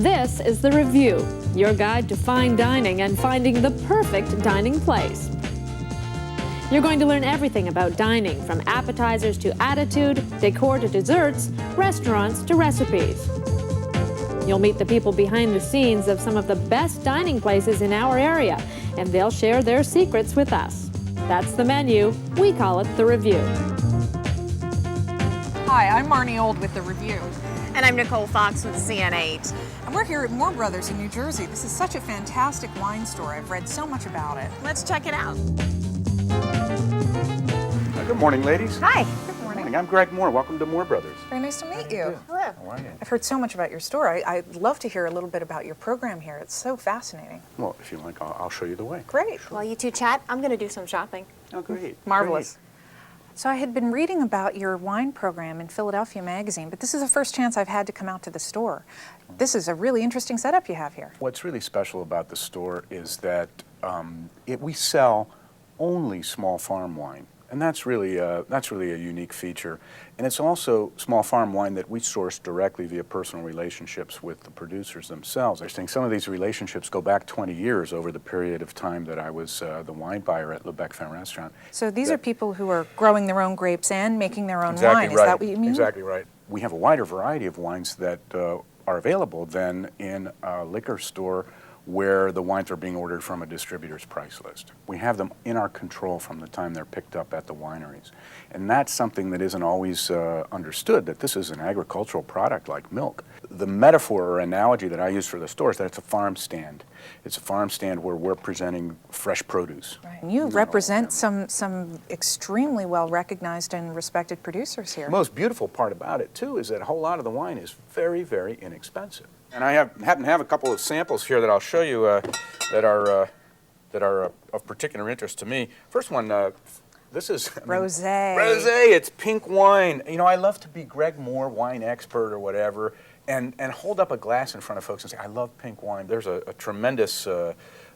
This is The Review, your guide to fine dining and finding the perfect dining place. You're going to learn everything about dining, from appetizers to attitude, decor to desserts, restaurants to recipes. You'll meet the people behind the scenes of some of the best dining places in our area, and they'll share their secrets with us. That's the menu. We call it The Review. Hi, I'm Marnie Old with The Review. And I'm Nicole Fox with CN8. And we're here at Moore Brothers in New Jersey. This is such a fantastic wine store. I've read so much about it. Let's check it out. Good morning, ladies. Hi. Good morning. I'm Greg Moore. Welcome to Moore Brothers. Very nice to meet you. Hello. How are you? I've heard so much about your store. I'd love to hear a little bit about your program here. It's so fascinating. Well, if you like, I'll show you the way. Great. While you two chat, I'm going to do some shopping. Oh, great. Marvelous. So I had been reading about your wine program in Philadelphia Magazine, but this is the first chance I've had to come out to the store. This is a really interesting setup you have here. What's really special about the store is that we sell only small farm wine. And that's really a unique feature. And it's also small farm wine that we source directly via personal relationships with the producers themselves. I think some of these relationships go back 20 years over the period of time that I was the wine buyer at Le Bec Fin Restaurant. So these are people who are growing their own grapes and making their own Exactly wine. right. Is that what you mean? Exactly right. We have a wider variety of wines that are available than in a liquor store where the wines are being ordered from a distributor's price list. We have them in our control from the time they're picked up at the wineries. And that's something that isn't always understood, that this is an agricultural product like milk. The metaphor or analogy that I use for the store is that it's a farm stand. It's a farm stand where we're presenting fresh produce. Right. And you represent some extremely well-recognized and respected producers here. The most beautiful part about it, too, is that a whole lot of the wine is very, very inexpensive. And I happen to have a couple of samples here that I'll show you that are of particular interest to me. First one, this is Rosé. Rosé. It's pink wine. You know, I love to be Greg Moore, wine expert or whatever, and hold up a glass in front of folks and say, I love pink wine. There's a tremendous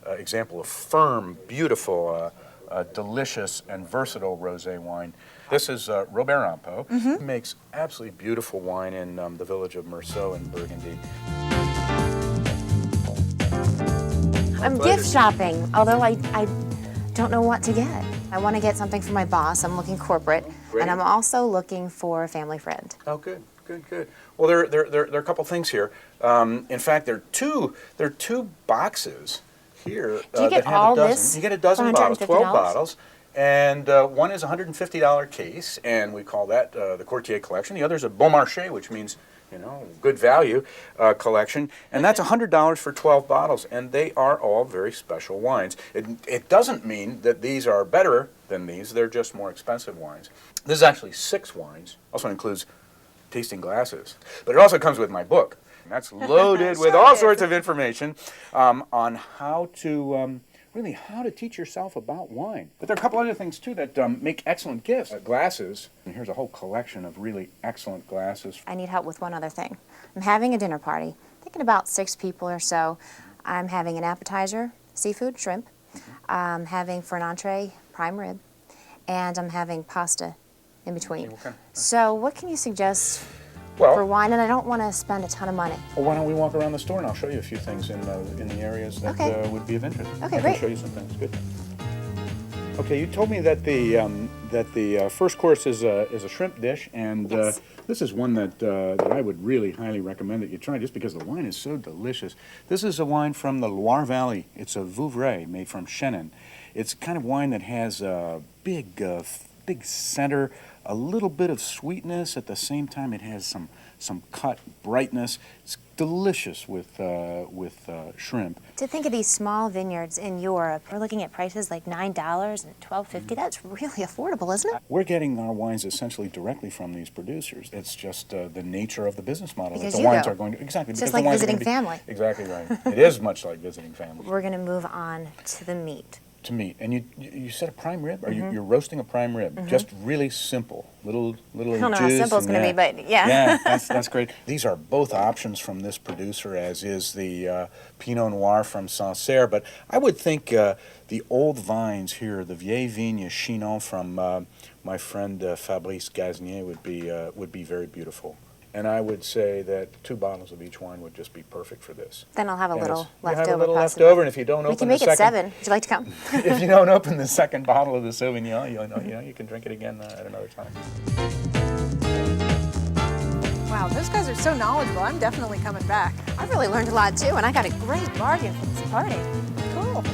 example of firm, beautiful, delicious, and versatile rosé wine. This is Robert Rampeau. He makes absolutely beautiful wine in the village of Meursault in Burgundy. I'm gift shopping, although I don't know what to get. I want to get something for my boss. I'm looking corporate. Great. And I'm also looking for a family friend. Oh, good, good, good. Well, there are a couple things here. In fact, there are two boxes here. Do you get that have all a dozen. this You get a dozen for bottles, 12 $150? bottles. And one is a $150 case, and we call that the Courtier collection. The other is a Bon Marché, which means, you know, good value collection. And that's $100 for 12 bottles, and they are all very special wines. It doesn't mean that these are better than these. They're just more expensive wines. This is actually 6 wines. Also includes tasting glasses. But it also comes with my book. And that's loaded with all sorts of information on how to... really how to teach yourself about wine. But there are a couple other things, too, that make excellent gifts. Glasses. And here's a whole collection of really excellent glasses. I need help with one other thing. I'm having a dinner party, thinking about 6 people or so. I'm having an appetizer, seafood, shrimp. I'm having for an entree, prime rib. And I'm having pasta in between. Okay, So what can you suggest for Well, wine? And I don't want to spend a ton of money. why don't we walk around the store and I'll show you a few things in the areas that Okay. would be of interest. Okay, I great. can show you some things. Good. Okay, you told me that the first course is a shrimp dish, and Yes. this is one that I would really highly recommend that you try, just because the wine is so delicious. This is a wine from the Loire Valley. It's a Vouvray made from Chenin. It's kind of wine that has a big center, a little bit of sweetness. At the same time, it has some cut brightness. It's delicious with shrimp. To think of these small vineyards in Europe, we're looking at prices like $9 and $12.50. That's really affordable, isn't it? We're getting our wines essentially directly from these producers. It's just the nature of the business model. Because that the you wines go. are going to exactly. It's because just the like wines are visiting gonna be- family. Exactly right. It is much like visiting family. We're going to move on to the meat. To meat, and you said a prime rib, or you're roasting a prime rib. Just really simple, little I don't know how juice simple it's and going to be, that. but yeah. Yeah, that's great. These are both options from this producer, as is the Pinot Noir from Sancerre. But I would think the old vines here, the Vieilles Vignes Chinon from my friend Fabrice Gaznier would be very beautiful. And I would say that 2 bottles of each wine would just be perfect for this. Then I'll have a And little you left have over. a little left possibly. over, and if you don't We open can the make it second, 7. Would you like to come? if you don't open the second bottle of the Sauvignon, you can drink it again at another time. Wow, those guys are so knowledgeable. I'm definitely coming back. I've really learned a lot too, and I got a great bargain for this party. Cool.